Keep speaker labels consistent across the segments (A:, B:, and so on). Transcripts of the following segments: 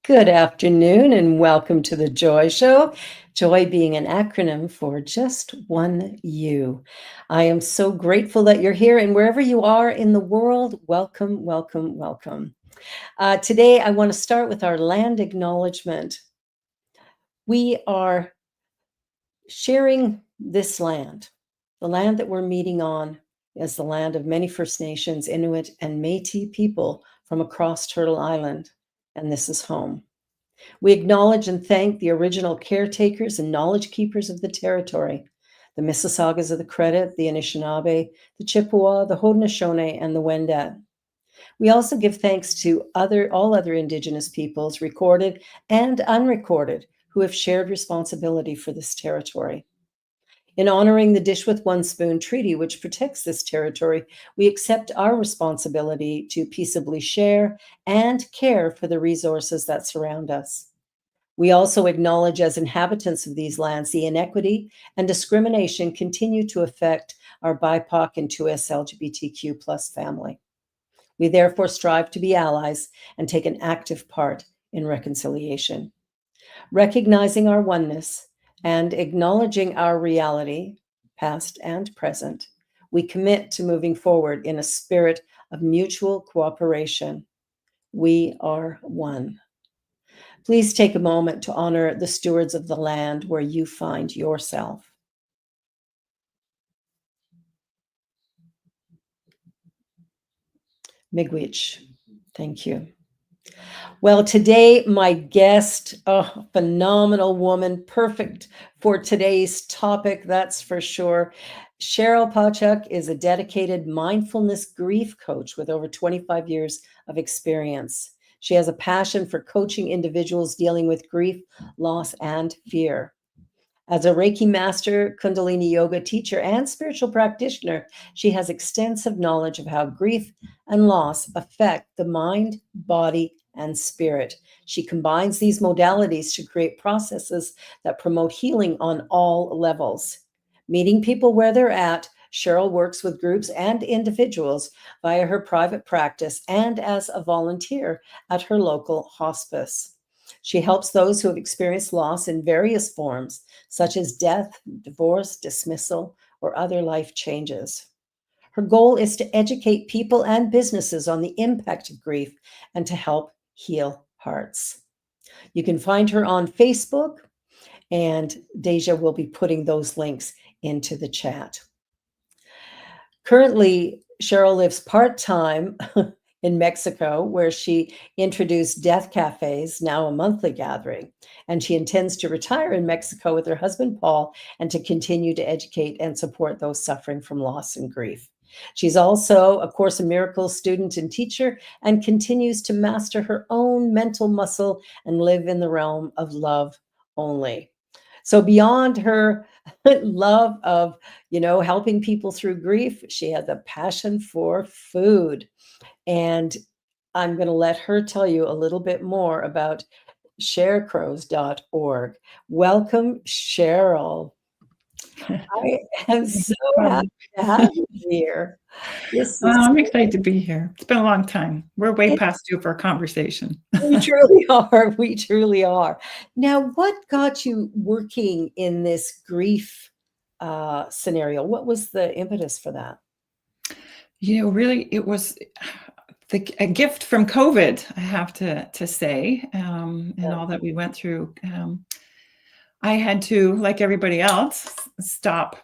A: Good afternoon and welcome to the Joy Show. Joy being an acronym for just one you. I am so grateful that you're here, and wherever you are in the world, welcome, welcome, welcome. Today, I want to start with our land acknowledgement. We are sharing this land. The land that we're meeting on is the land of many First Nations, Inuit, and Métis people from across Turtle Island, and this is home. We acknowledge and thank the original caretakers and knowledge keepers of the territory, the Mississaugas of the Credit, the Anishinaabe, the Chippewa, the Haudenosaunee, and the Wendat. We also give thanks to all other Indigenous peoples, recorded and unrecorded, who have shared responsibility for this territory. In honoring the Dish with One Spoon Treaty, which protects this territory, we accept our responsibility to peaceably share and care for the resources that surround us. We also acknowledge, as inhabitants of these lands, the inequity and discrimination continue to affect our BIPOC and 2S LGBTQ plus family. We therefore strive to be allies and take an active part in reconciliation. Recognizing our oneness and acknowledging our reality, past and present, we commit to moving forward in a spirit of mutual cooperation. We are one. Please take a moment to honor the stewards of the land where you find yourself. Miigwech, thank you. Well, today, my guest, a phenomenal woman, perfect for today's topic, that's for sure. Cheryl Pauchuk is a dedicated mindfulness grief coach with over 25 years of experience. She has a passion for coaching individuals dealing with grief, loss, and fear. As a Reiki master, Kundalini yoga teacher, and spiritual practitioner, she has extensive knowledge of how grief and loss affect the mind, body, and spirit. She combines these modalities to create processes that promote healing on all levels. Meeting people where they're at, Cheryl works with groups and individuals via her private practice and as a volunteer at her local hospice. She helps those who have experienced loss in various forms, such as death, divorce, dismissal, or other life changes. Her goal is to educate people and businesses on the impact of grief and to help heal hearts. You can find her on Facebook, and Deja will be putting those links into the chat. Currently, Cheryl lives part-time in Mexico, where she introduced death cafes, now a monthly gathering. And she intends to retire in Mexico with her husband, Paul, and to continue to educate and support those suffering from loss and grief. She's also a Course in Miracles student and teacher and continues to master her own mental muscle and live in the realm of love only. So beyond her love of, helping people through grief, she has a passion for food. And I'm going to let her tell you a little bit more about sharecrows.org. Welcome, Cheryl. I am so happy to have you here. This is
B: I'm excited to be here. It's been a long time. We're way past due for a conversation.
A: We truly are. We truly are. Now, what got you working in this grief scenario? What was the impetus for that?
B: Really, it was a gift from COVID, I have to say, and all that we went through. I had to, like everybody else, stop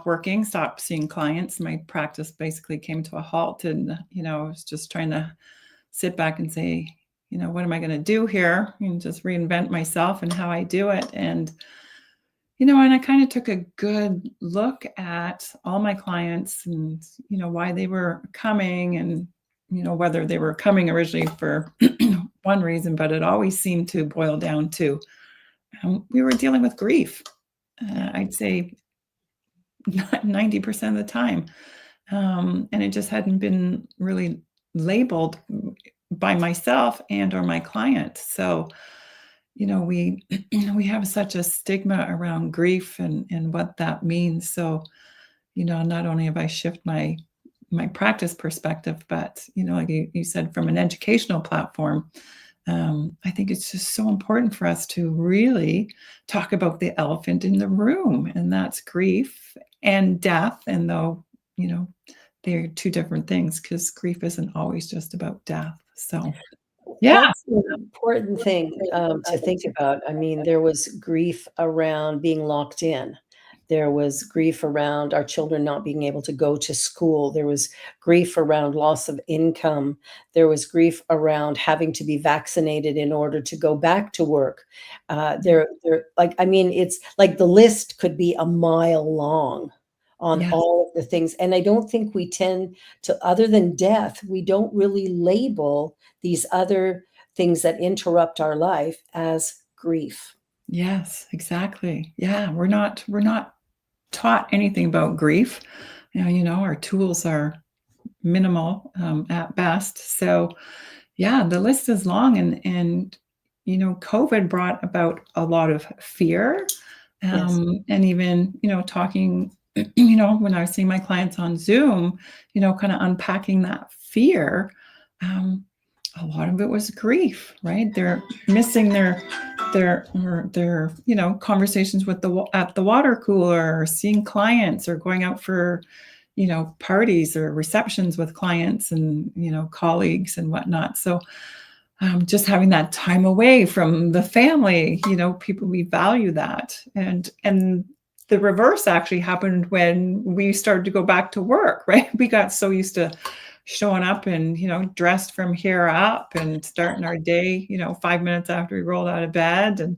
B: working, stop seeing clients. My practice basically came to a halt, and I was just trying to sit back and say, what am I going to do here? And just reinvent myself and how I do it. And and I kind of took a good look at all my clients and why they were coming, and whether they were coming originally for one reason, but it always seemed to boil down to we were dealing with grief. I'd say 90% of the time. And it just hadn't been really labeled by myself and or my client. So, we we have such a stigma around grief and what that means. So, not only have I shifted my practice perspective, but like you said, from an educational platform, I think it's just so important for us to really talk about the elephant in the room, and that's grief and death. And though, you know, they're two different things because grief isn't always just about death. So, yeah.
A: That's an important thing, to think about. I mean, there was grief around being locked in. There was grief around our children not being able to go to school. There was grief around loss of income. There was grief around having to be vaccinated in order to go back to work. Like, I mean, it's like the list could be a mile long on
B: Yes.
A: all of the things. And I don't think we tend to, other than death, we don't really label these other things that interrupt our life as grief.
B: Yes, exactly. Yeah, we're not taught anything about grief. Our tools are minimal at best. So, yeah, the list is long, and COVID brought about a lot of fear,
A: Yes.
B: and even talking. When I was seeing my clients on Zoom, kind of unpacking that fear. Um, a lot of it was grief, right? They're missing their conversations with at the water cooler, or seeing clients, or going out for parties or receptions with clients and colleagues and whatnot. So just having that time away from the family, people, we value that. And the reverse actually happened when we started to go back to work, right? We got so used to showing up and dressed from here up and starting our day 5 minutes after we rolled out of bed, and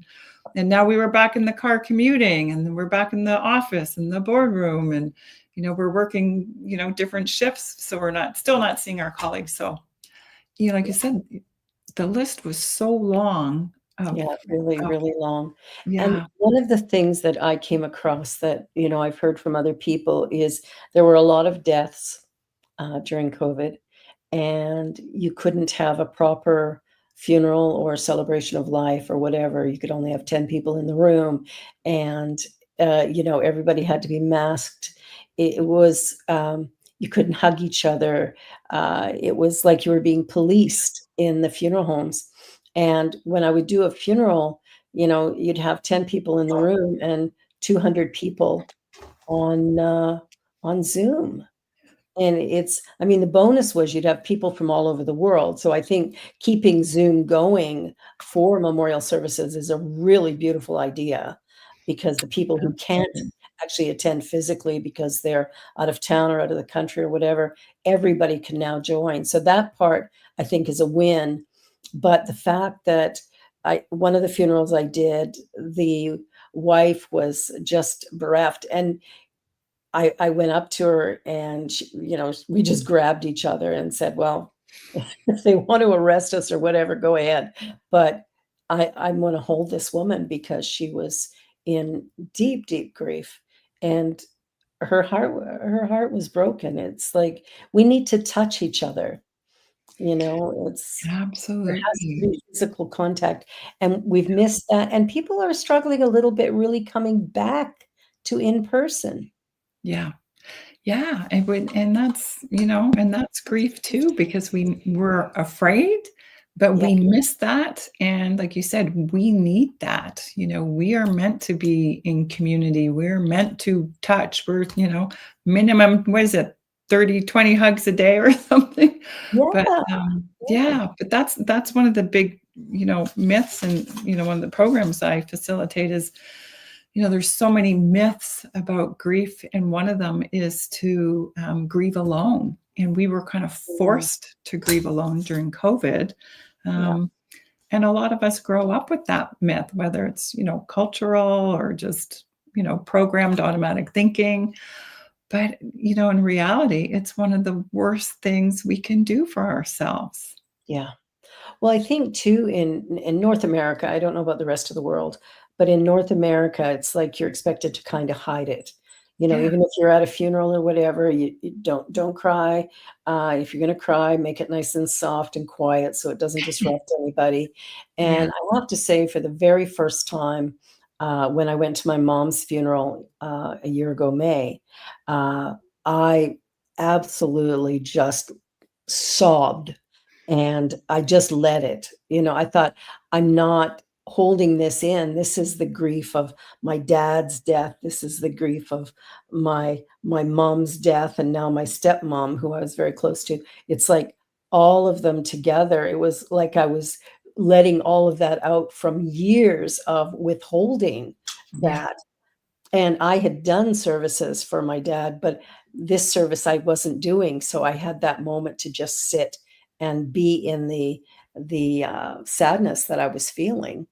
B: now we were back in the car commuting, and then we're back in the office and the boardroom, and we're working different shifts, so we're still not seeing our colleagues. So like you said, the list was so long of,
A: Yeah, really,
B: of
A: really long. And
B: yeah.
A: one of the things that I came across that, I've heard from other people is there were a lot of deaths during COVID, and you couldn't have a proper funeral or celebration of life or whatever. You could only have 10 people in the room, and everybody had to be masked. It was you couldn't hug each other. It was like you were being policed in the funeral homes. And when I would do a funeral, you'd have 10 people in the room and 200 people on on Zoom. And I mean, the bonus was you'd have people from all over the world. So I think keeping Zoom going for memorial services is a really beautiful idea, because the people who can't
B: Absolutely.
A: actually attend physically because they're out of town or out of the country or whatever, everybody can now join. So that part I think is a win. But the fact that one of the funerals I did, the wife was just bereft, and I went up to her, and we just grabbed each other and said, "Well, if they want to arrest us or whatever, go ahead. But I want to hold this woman because she was in deep, deep grief, and her heart was broken." It's like we need to touch each other. There has to
B: Absolutely.
A: be physical contact, and we've missed that. And people are struggling a little bit, really coming back to in person.
B: Yeah. Yeah, and that's grief too, because we were afraid, but
A: Yeah,
B: we missed that. And like you said, we need that. We are meant to be in community. We're meant to touch. Minimum, what is it, 30, 20 hugs a day or something. But
A: yeah, yeah,
B: yeah, but that's one of the big, myths. And, one of the programs I facilitate is, there's so many myths about grief, and one of them is to grieve alone. And we were kind of
A: mm,
B: forced to grieve alone during COVID.
A: yeah,
B: Um, and a lot of us grow up with that myth, whether it's cultural or just programmed automatic thinking. But in reality, it's one of the worst things we can do for ourselves.
A: yeah. Well, I think too in North America, I don't know about the rest of the world, but in North America, it's like you're expected to kind of hide it.
B: Yeah,
A: Even if you're at a funeral or whatever, you don't cry. If you're going to cry, make it nice and soft and quiet so it doesn't disrupt anybody.
B: yeah,
A: And I have to say, for the very first time, when I went to my mom's funeral a year ago, May, I absolutely just sobbed, and I just let it. I thought, I'm not holding this in. This is the grief of my dad's death. This is the grief of my mom's death, and now my stepmom, who I was very close to. It's like all of them together. It was like I was letting all of that out from years of withholding
B: Yeah.
A: that. And I had done services for my dad, but this service I wasn't doing, so I had that moment to just sit and be in the sadness that I was feeling,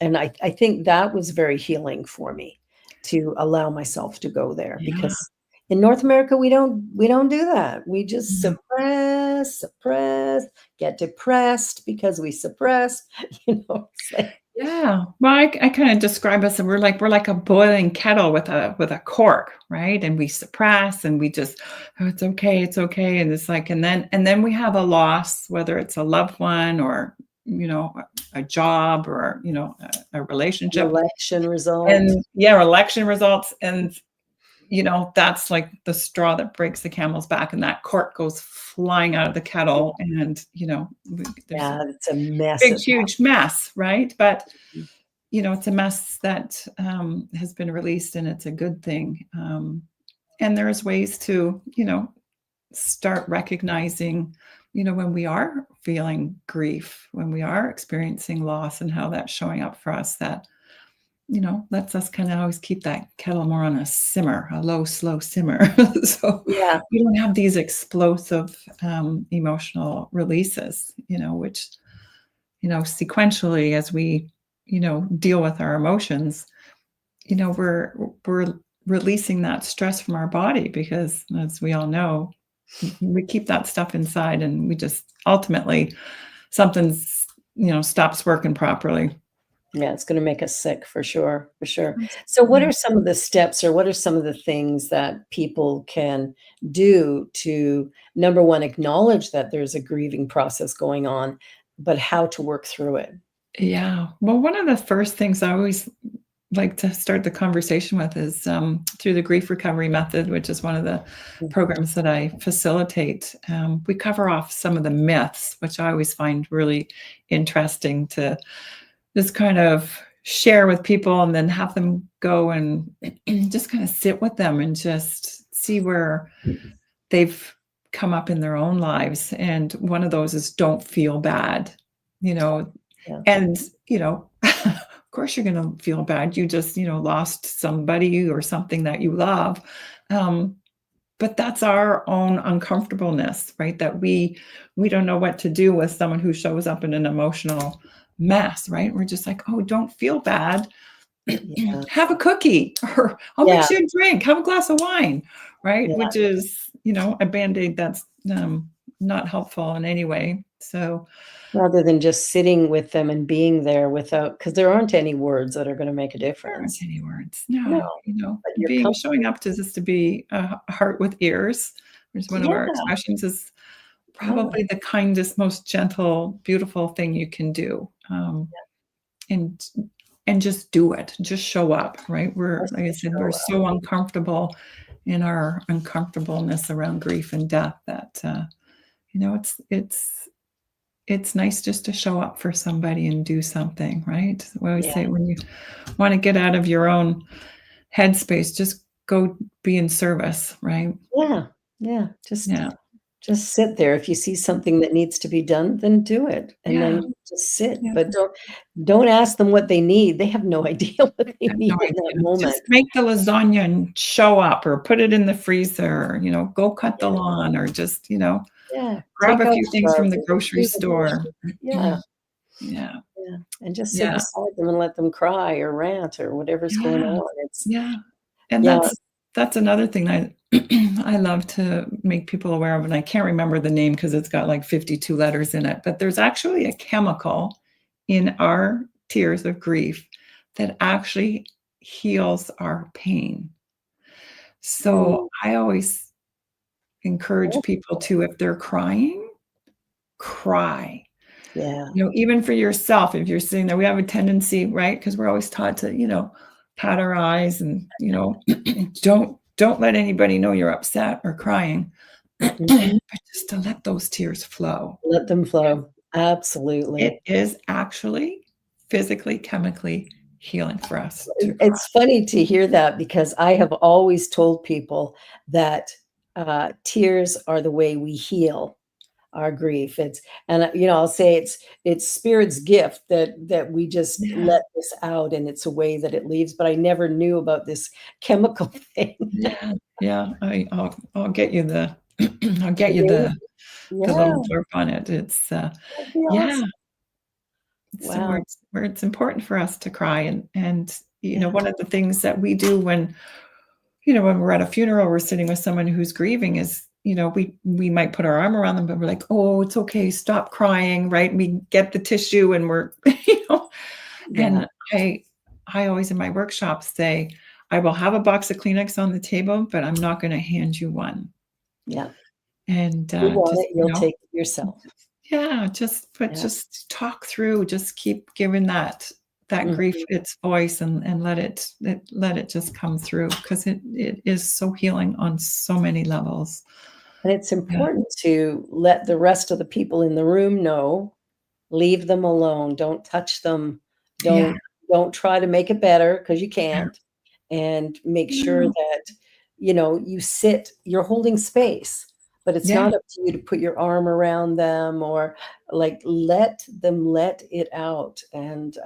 A: and I think that was very healing for me to allow myself to go there,
B: Yeah.
A: because in North America, we don't do that. We just
B: Yeah.
A: suppress, suppress, get depressed because we suppress, it's like
B: Yeah. Well, I kind of describe us, and we're like a boiling kettle with a cork, right? And we suppress, and we just, oh, it's okay, and it's like, and then we have a loss, whether it's a loved one or a job or a
A: an
B: relationship,
A: election result.
B: and yeah, election results, and that's like the straw that breaks the camel's back, and that cork goes flying out of the kettle, and there's a
A: Yeah, it's a mess
B: big,
A: at
B: huge mess, right? But
A: that.
B: it's a mess that has been released, and it's a good thing. And there's ways to, start recognizing, when we are feeling grief, when we are experiencing loss, and how that's showing up for us. That lets us kind of always keep that kettle more on a simmer, a low, slow simmer, so
A: Yeah,
B: we don't have these explosive emotional releases, which sequentially, as we deal with our emotions, we're releasing that stress from our body, because as we all know, we keep that stuff inside, and we just ultimately something's stops working properly.
A: yeah, it's gonna make us sick for sure, for sure. So what are some of the steps, or what are some of the things that people can do to, number 1, acknowledge that there's a grieving process going on, but how to work through it?
B: Yeah. Well, one of the first things I always like to start the conversation with is through the grief recovery method, which is one of the
A: Mm,
B: programs that I facilitate. We cover off some of the myths, which I always find really interesting to just kind of share with people, and then have them go and just kind of sit with them and just see where they've come up in their own lives. And one of those is, don't feel bad, you know,
A: yeah,
B: and, of course you're going to feel bad. You just, lost somebody or something that you love. Um, but that's our own uncomfortableness, right? That we don't know what to do with someone who shows up in an emotional mess, right? We're just like, oh, don't feel bad.
A: yeah,
B: Have a cookie, or I'll
A: yeah,
B: mix you a drink, have a glass of wine, right?
A: yeah.
B: Which is, a Band-Aid that's not helpful in any way. So
A: Rather than just sitting with them and being there without, because there aren't any words that are gonna make a
B: there aren't
A: difference.
B: any words.
A: No,
B: No,
A: but you're
B: showing
A: comfortable.
B: up to just to be a heart with ears, which is one of
A: Yeah,
B: our expressions, is
A: yeah,
B: probably the kindest, most gentle, beautiful thing you can do. And just do it. Just show up, right? We're,
A: just
B: like I
A: to
B: said, we're
A: show up.
B: so uncomfortable in our uncomfortableness around grief and death that it's nice just to show up for somebody and do something, right? We always
A: Yeah,
B: say, when you want to get out of your own headspace, just go be in service, right?
A: yeah, yeah, just
B: Yeah.
A: Just sit there. If you see something that needs to be done, then do it, and
B: Yeah.
A: then just sit,
B: Yeah.
A: but don't ask them what they need. They have no idea what they
B: I have no
A: need in that
B: idea.
A: moment.
B: Just make the lasagna and show up, or put it in the freezer, go cut the
A: Yeah,
B: lawn, or just,
A: yeah,
B: grab
A: take
B: a
A: out
B: few
A: the
B: things from the
A: garbage,
B: grocery
A: do the
B: store.
A: dishes. Yeah,
B: Yeah.
A: yeah, and just sit
B: Yeah.
A: beside them and let them cry or rant or whatever's going
B: Yeah.
A: on. It's
B: Yeah. And
A: yeah,
B: that's another thing I I love to make people aware of, and I can't remember the name because it's got like 52 letters in it, but there's actually a chemical in our tears of grief that actually heals our pain. So
A: mm,
B: I always encourage people to, if they're crying, cry.
A: yeah,
B: Even for yourself, if you're sitting there, we have a tendency, right? Because we're always taught to, pat our eyes and, don't let anybody know you're upset or crying.
A: Mhm.
B: but just to let those tears flow.
A: Let them
B: And
A: flow.
B: it
A: Absolutely.
B: is actually physically, chemically healing for us to cry.
A: It's funny to hear that because I have always told people that, tears are the way we heal our grief. It's and, I'll say it's spirit's gift that we just
B: Yeah,
A: let this out, and it's a way that it leaves, but I never knew about this chemical thing.
B: yeah, yeah. I'll get you the I'll get you
A: Really?
B: the
A: Yeah,
B: little blurb on it. It's,
A: that'd be
B: yeah,
A: awesome.
B: so where
A: Wow.
B: it's important for us to cry and,
A: Yeah,
B: one of the things that we do when, when we're at a funeral, we're sitting with someone who's grieving is, we might put our arm around them, but we're like, "Oh, it's okay, stop crying," right? And we get the tissue and we're, you know,
A: yeah,
B: and I always in my workshops say, "I will have a box of Kleenex on the table, but I'm not gonna hand you one."
A: yeah.
B: And,
A: You want
B: just,
A: it, you'll take it yourself.
B: yeah,
A: Yeah.
B: just talk through, just keep giving that grief
A: Mhm.
B: its voice and let it just come through because it is so healing on so many levels.
A: And it's
B: Yeah.
A: important to let the rest of the people in the room know, leave them alone, don't touch them,
B: Yeah.
A: don't try to make it better because you
B: Yeah.
A: can't, and make sure
B: No.
A: that, you're holding space, but it's
B: Yeah.
A: not up to you to put your arm around them or, like, let them let it out, and,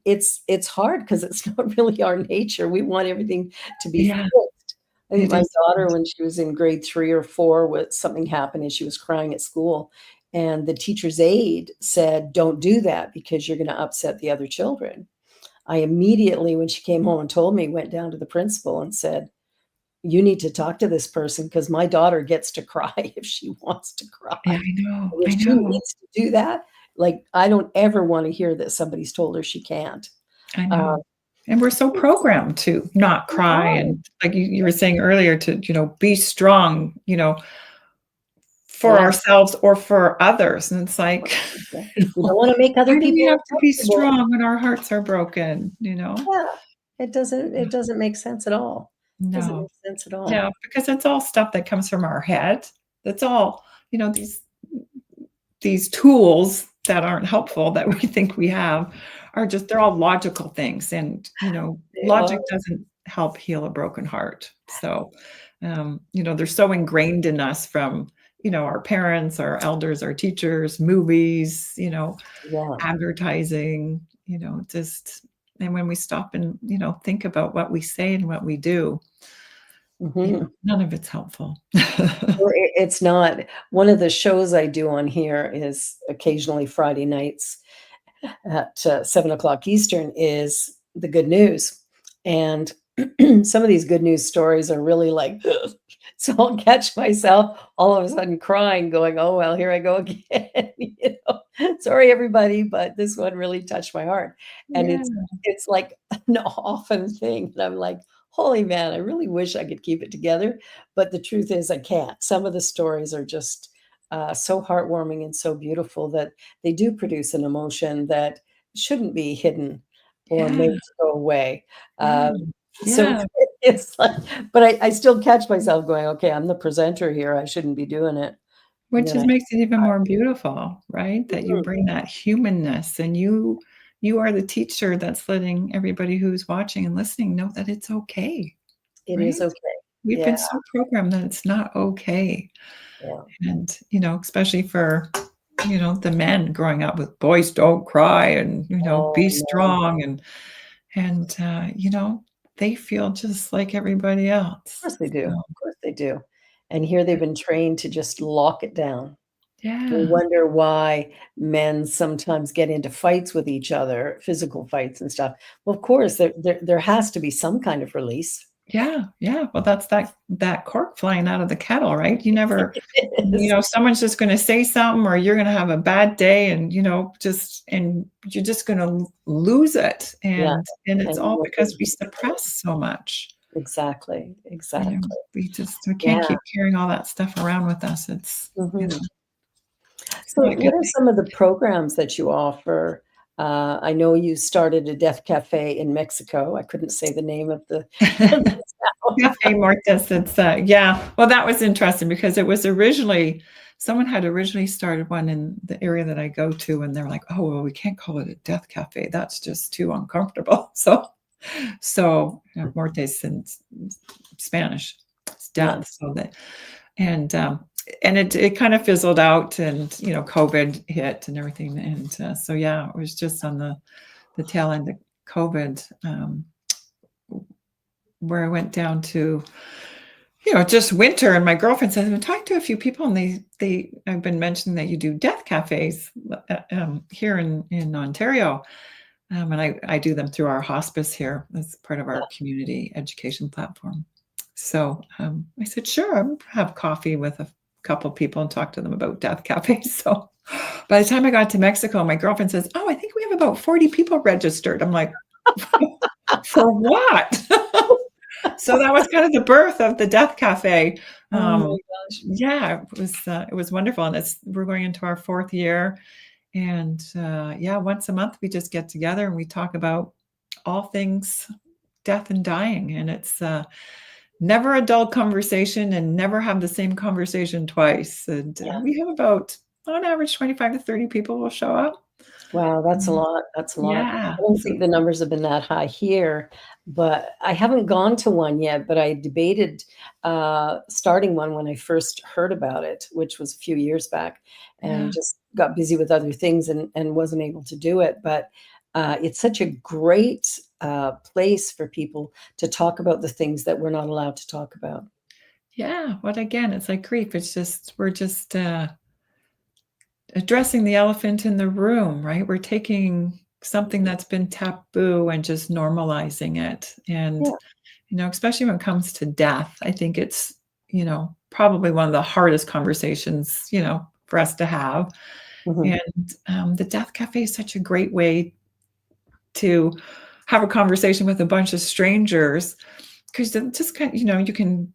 A: it's hard because it's not really our nature, we want everything to be
B: Yeah.
A: fixed. I think
B: It
A: my daughter,
B: isn't.
A: when she was in grade 3 or 4, with something happened and she was crying at school, and the teacher's aide said, "Don't do that because you're gonna upset the other children." I immediately, when she came home and told me, went down to the principal and said, "You need to talk to this person because my daughter gets to cry if she wants to cry.
B: Yeah, I know,
A: And if
B: I
A: she
B: know,
A: needs to do that, like, I don't ever wanna hear that somebody's told her she can't."
B: I
A: Um,
B: know. And we're so programmed to not
A: we
B: cry
A: are.
B: and like you were saying earlier to, be strong, for
A: Yeah,
B: ourselves or for others, and it's
A: yeah,
B: like,
A: yeah.
B: you
A: We don't
B: know,
A: wanna make other
B: why do we
A: people
B: have to be
A: uncomfortable.
B: strong when our hearts are broken, you know?
A: Yeah, it doesn't make sense at all. Doesn't
B: No.
A: make sense at all.
B: No, because it's all stuff that comes from our head. That's all, these tools that aren't helpful that we think we have are just they're all logical things, and,
A: They are.
B: logic doesn't help heal a broken heart. So, they're so ingrained in us from, our parents, our elders, our teachers, movies,
A: Yeah.
B: advertising, just and when we stop and, think about what we say and what we do,
A: Mhm.
B: none of it's helpful.
A: Well, it's not. One of the shows I do on here is occasionally Friday nights at, 7 o'clock Eastern is the good news, and some of these good news stories are really like, so I'll catch myself all of a sudden crying going, "Oh, well, here I go again," "Sorry, everybody, but this one really touched my heart," and
B: Yeah,
A: it's like an often thing, and I'm like, "Holy man, I really wish I could keep it together," but the truth is I can't. Some of the stories are just, so heartwarming and so beautiful that they do produce an emotion that shouldn't be hidden or
B: yeah,
A: made to go away.
B: yeah,
A: So
B: yeah.
A: it's like, but I still catch myself going, "Okay, I'm the presenter here, I shouldn't be doing it." And
B: Which
A: then
B: just
A: I
B: makes it even more beautiful, right? That you
A: Mhm.
B: bring that humanness and you are the teacher that's letting everybody who's watching and listening know that it's okay,
A: It is
B: right?
A: okay.
B: We've
A: Yeah,
B: been so programmed that it's not okay.
A: yeah.
B: And, especially for, the men growing up with boys don't cry and,
A: Oh,
B: be
A: no.
B: strong and they feel just like everybody
A: Of
B: else.
A: course they do,
B: So,
A: of course they do. And here they've been trained to just lock it down. We
B: yeah.
A: wonder why men sometimes get into fights with each other, physical fights and stuff. Well, of course, there has to be some kind of release.
B: Yeah, yeah. Well, that's that cork flying out of the kettle, right? You never
A: It is.
B: someone's just gonna say something or you're gonna have a bad day and, and you're just gonna lose it,
A: Yeah,
B: and it's
A: and
B: all
A: we'll
B: because
A: dig
B: we
A: deeper.
B: suppress so much.
A: Exactly, exactly.
B: We can't
A: Yeah.
B: keep carrying all that stuff around with us.
A: Mhm.
B: It's
A: So
B: not a good
A: what are
B: thing.
A: some of the programs that you offer? I know you started a deaf cafe in Mexico. I couldn't say the name of the of the
B: Cafe Mortis, it's, yeah. Well, that was interesting because it was originally someone had originally started one in the area that I go to, and they're like, "Oh, well, we can't call it a death cafe. That's just too uncomfortable." So Mortis in Spanish, it's death.
A: Yes.
B: So that and, and it kind of fizzled out and, COVID hit and everything, and, so, yeah, it was just on the tail end of COVID, where I went down to, just winter, and my girlfriend says, "I've been talking to a few people, and they I've been mentioning that you do death cafes, here in Ontario." And I do them through our hospice here as part of our community education platform. So, I said, "Sure, I'll have coffee with a couple people and talk to them about death cafes." So, by the time I got to Mexico, my girlfriend says, "Oh, I think we have about 40 people registered." I'm like, "For what?" So that was kind of the birth of the Death Cafe.
A: Oh my
B: Um,
A: gosh.
B: yeah, it was wonderful, and we're going into our 4th year, and, yeah, once a month, we just get together and we talk about all things death and dying, and it's, never a dull conversation and never have the same conversation twice, and,
A: Yeah.
B: we have about, on average, 25 to 30 people will show up.
A: Wow, that's a
B: Mm,
A: lot, that's a lot.
B: yeah,
A: I don't
B: so
A: think the numbers have been that high here, but I haven't gone to one yet, but I debated, starting one when I first heard about it, which was a few years back, and
B: yeah.
A: just got busy with other things and wasn't able to do it, but, it's such a great, place for people to talk about the things that we're not allowed to talk about.
B: Yeah, but again, it's like grief, it's just we're just, addressing the elephant in the room, right? We're taking something that's been taboo and just normalizing it. And,
A: Yeah.
B: especially when it comes to death, I think it's, probably one of the hardest conversations, for us to have.
A: Mhm.
B: And the Death Cafe is such a great way to have a conversation with a bunch of strangers because just kind you can,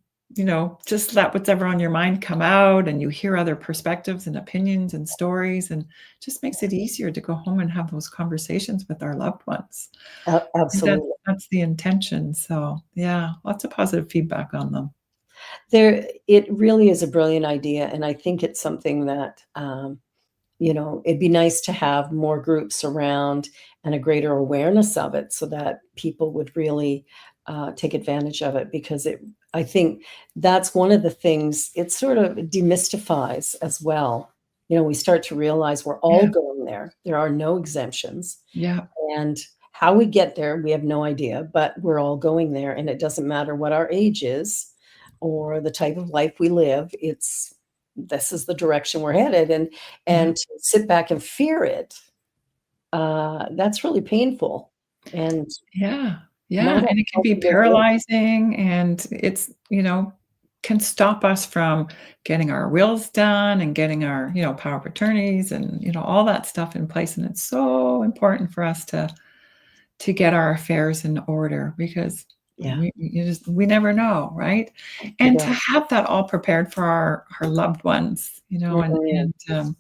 B: just let whatever on your mind come out and you hear other perspectives and opinions and stories and just makes it easier to go home and have those conversations with our loved ones. And
A: Absolutely.
B: that's the intention. So, yeah, lots of positive feedback on them.
A: It really is a brilliant idea, and I think it's something that, it'd be nice to have more groups around and a greater awareness of it so that people would really, take advantage of it because I think that's one of the things it sort of demystifies as well. We start to realize we're all
B: Yeah,
A: going there. There are no exemptions,
B: yeah,
A: and how we get there, we have no idea, but we're all going there, and it doesn't matter what our age is or the type of life we live. It's this is the direction we're headed, and
B: yeah.
A: to sit back and fear it, that's really painful and
B: Yeah,
A: not
B: yeah, and it can be
A: healthy way to live.
B: paralyzing, and it's, can stop us from getting our wills done and getting our, power of attorneys and, all that stuff in place, and it's so important for us to get our affairs in order because
A: Yeah,
B: we never know, right?
A: we
B: And to
A: don't.
B: have that all prepared for our loved ones,
A: Mhm.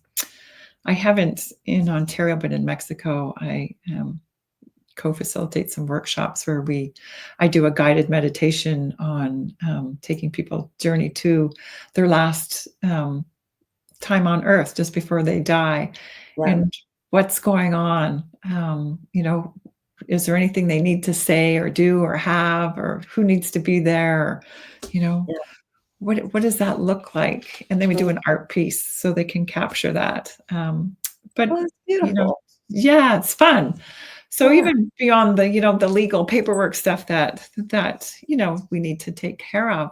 B: I haven't in Ontario, but in Mexico, I, co-facilitate some workshops where I do a guided meditation on taking people journey to their last time on earth just before they die
A: Yeah,
B: and what's going on, is there anything they need to say or do or have or who needs to be there or, you know
A: yeah.
B: what does that look like, and then we do
A: Mm.
B: an art piece so they can capture that, but
A: Well, it's
B: you know
A: beautiful.
B: yeah, it's fun. So
A: Yeah,
B: even beyond the legal paperwork stuff that we need to take care of,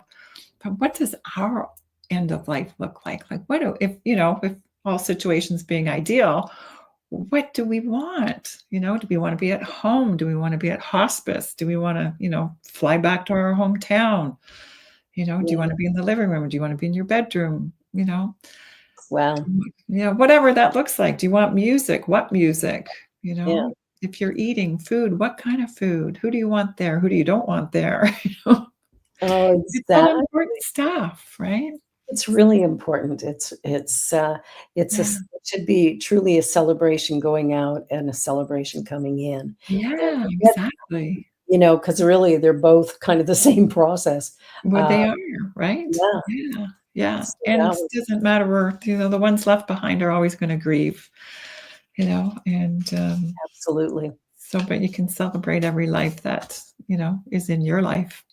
B: but what does our end of life look like? Like, what do if all situations being ideal, what do we want? Do we want to be at home? Do we want to be at hospice? Do we want to, fly back to our hometown? Do you want
A: yeah.
B: to be in the living room? Do you want to be in your bedroom?
A: Wow.
B: Whatever that looks like. Do you want music? What music? You
A: Yeah.
B: know, if you're eating food, what kind of food? Who do you want there? Who do you don't want there?
A: Oh,
B: It's all
A: exactly.
B: important stuff, right?
A: It's really important. It's
B: Yeah.
A: it should be truly a celebration going out and a celebration coming in, and
B: Yeah,
A: yet
B: exactly.
A: because really they're both kind of the same process.
B: Well,
A: Uh,
B: they are, right?
A: yeah,
B: Yeah, yeah,
A: so
B: and
A: that
B: it
A: was
B: doesn't matter where, the ones left behind are always gonna grieve, and,
A: absolutely.
B: so but you can celebrate every life that, is in your life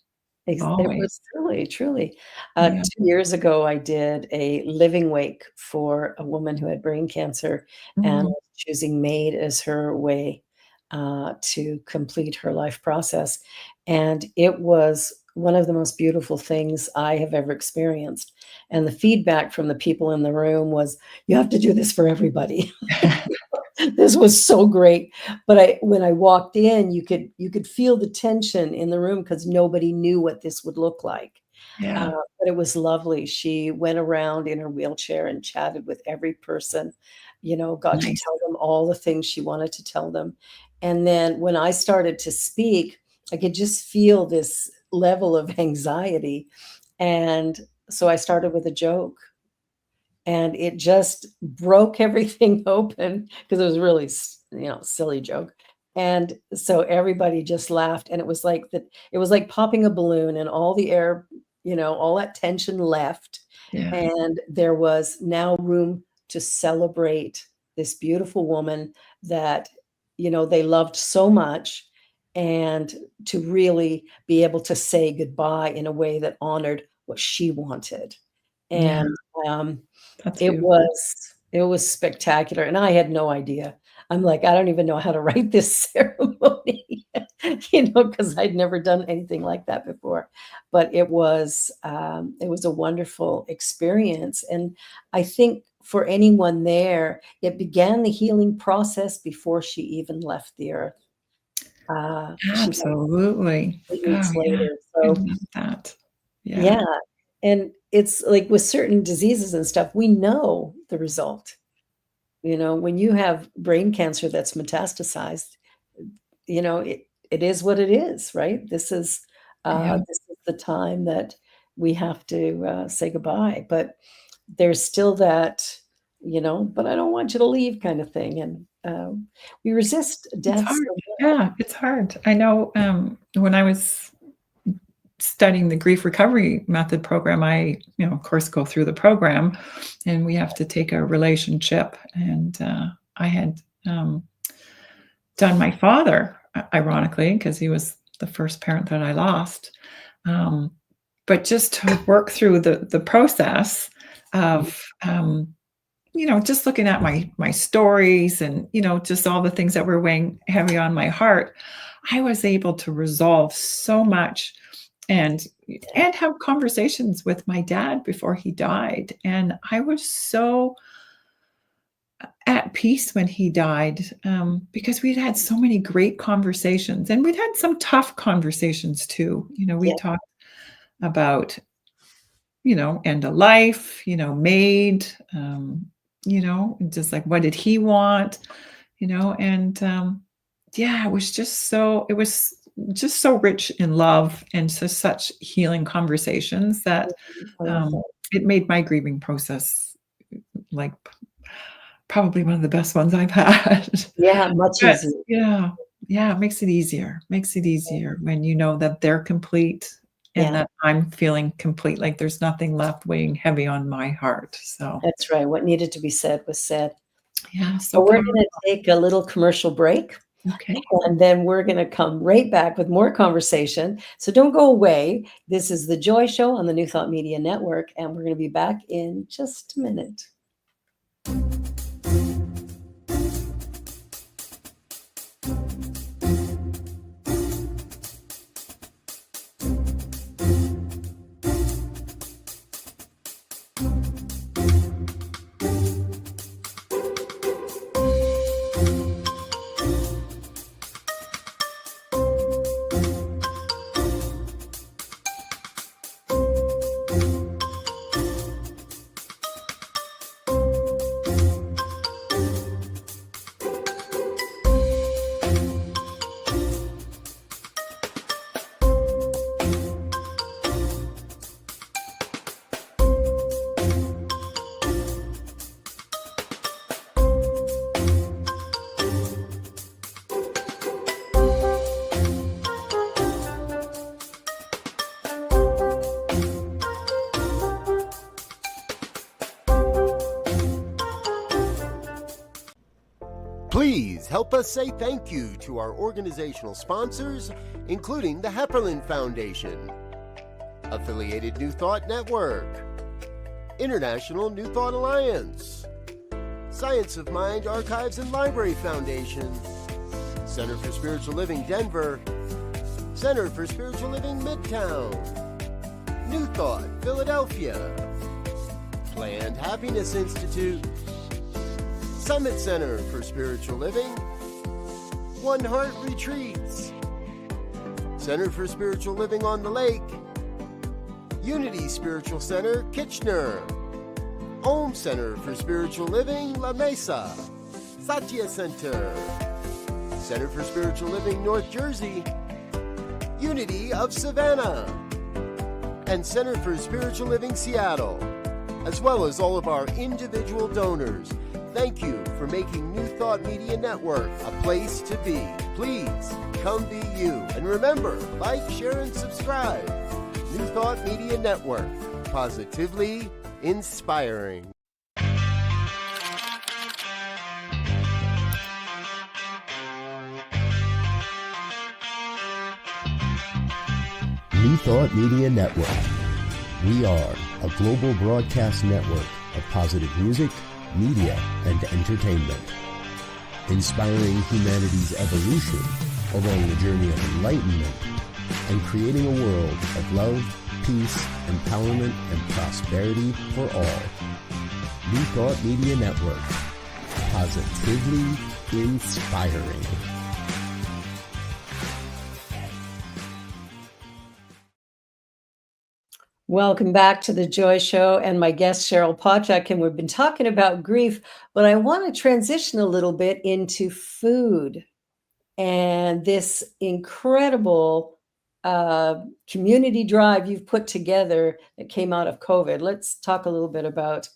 A: It was
B: always.
A: truly, truly.
B: Yeah.
A: 2 years ago, I did a living wake for a woman who had brain cancer and
B: Mm,
A: was choosing MAID as her way, to complete her life process, and it was one of the most beautiful things I have ever experienced, and the feedback from the people in the room was, "You have to do this for everybody." This was so great, but I when I walked in, you could feel the tension in the room because nobody knew what this would look like.
B: yeah,
A: But it was lovely. She went around in her wheelchair and chatted with every person, got to
B: nice.
A: tell them all the things she wanted to tell them. And then when I started to speak, I could just feel this level of anxiety. And so I started with a joke and it just broke everything open because it was really silly joke, and so everybody just laughed, and it was like popping a balloon, and all the air, all that tension left,
B: Yeah,
A: and there was now room to celebrate this beautiful woman that they loved so much, and to really be able to say goodbye in a way that honored what she wanted.
B: yeah,
A: And
B: that's
A: it
B: beautiful.
A: was it was spectacular, and I had no idea. I'm like, "I don't even know how to write this ceremony," because 'cause I'd never done anything like that before. But it was a wonderful experience, and I think for anyone there, it began the healing process before she even left the earth. She died
B: Absolutely.
A: 8
B: Oh,
A: weeks
B: yeah,
A: later,
B: I
A: so
B: love that. Yeah,
A: yeah, and it's like with certain diseases and stuff, we know the result. When you have brain cancer that's metastasized, it is what it is, right?
B: yeah,
A: This is the time that we have to, say goodbye, but there's still that, "But I don't want you to leave," kind of thing, and, we resist
B: it's
A: death
B: hard.
A: so
B: Yeah, it's hard. I know, when I was studying the grief recovery method program, I, of course, go through the program, and we have to take a relationship, and, I had, done my father, ironically, because he was the first parent that I lost, um, but just to work through the process
A: Mhm.
B: of, just looking at my stories and, just all the things that were weighing heavy on my heart, I was able to resolve so much and
A: Yeah,
B: and have conversations with my dad before he died. And I was so at peace when he died, because we'd had so many great conversations and we'd had some tough conversations too. We
A: yeah,
B: talked about, end of life, made, just like what did he want, and yeah, it was just so rich in love and such healing conversations that
A: wonderful.
B: it made my grieving process like probably one of the best ones I've had.
A: Yeah, much
B: But
A: easier.
B: yeah, yeah, it makes it easier when you know that they're complete and
A: Yeah,
B: that I'm feeling complete, like there's nothing left weighing heavy on my heart, so,
A: that's right, what needed to be said was said.
B: yeah, so
A: Well, we're
B: powerful.
A: gonna take a little commercial break,
B: Okay.
A: and then we're gonna come right back with more conversation, so don't go away. This is The Joy Show on the New Thought Media Network, and we're gonna be back in just a minute.
C: Please help us say thank you to our organizational sponsors, including the Hepperlin Foundation, Affiliated New Thought Network, International New Thought Alliance, Science of Mind Archives and Library Foundation, Center for Spiritual Living Denver, Center for Spiritual Living Midtown, New Thought Philadelphia, Planned Happiness Institute, Summit Center for Spiritual Living, One Heart Retreats, Center for Spiritual Living on the Lake, Unity Spiritual Center, Kitchener, Om Center for Spiritual Living, La Mesa, Satya Center, Center for Spiritual Living, North Jersey, Unity of Savannah, and Center for Spiritual Living, Seattle, as well as all of our individual donors. Thank you for making New Thought Media Network a place to be. Please come be you. And remember, like, share, and subscribe. New Thought Media Network, positively inspiring. New Thought Media Network. We are a global broadcast network of positive music, media, and entertainment, inspiring humanity's evolution along the journey of enlightenment and creating a world of love, peace, empowerment, and prosperity for all. New Thought Media Network, positively inspiring.
A: Welcome back to the Joy Show and my guest Cheryl Pauchuk, and we've been talking about grief, but I want to transition a little bit into food and this incredible community drive you've put together that came out of COVID. Let's talk a little bit about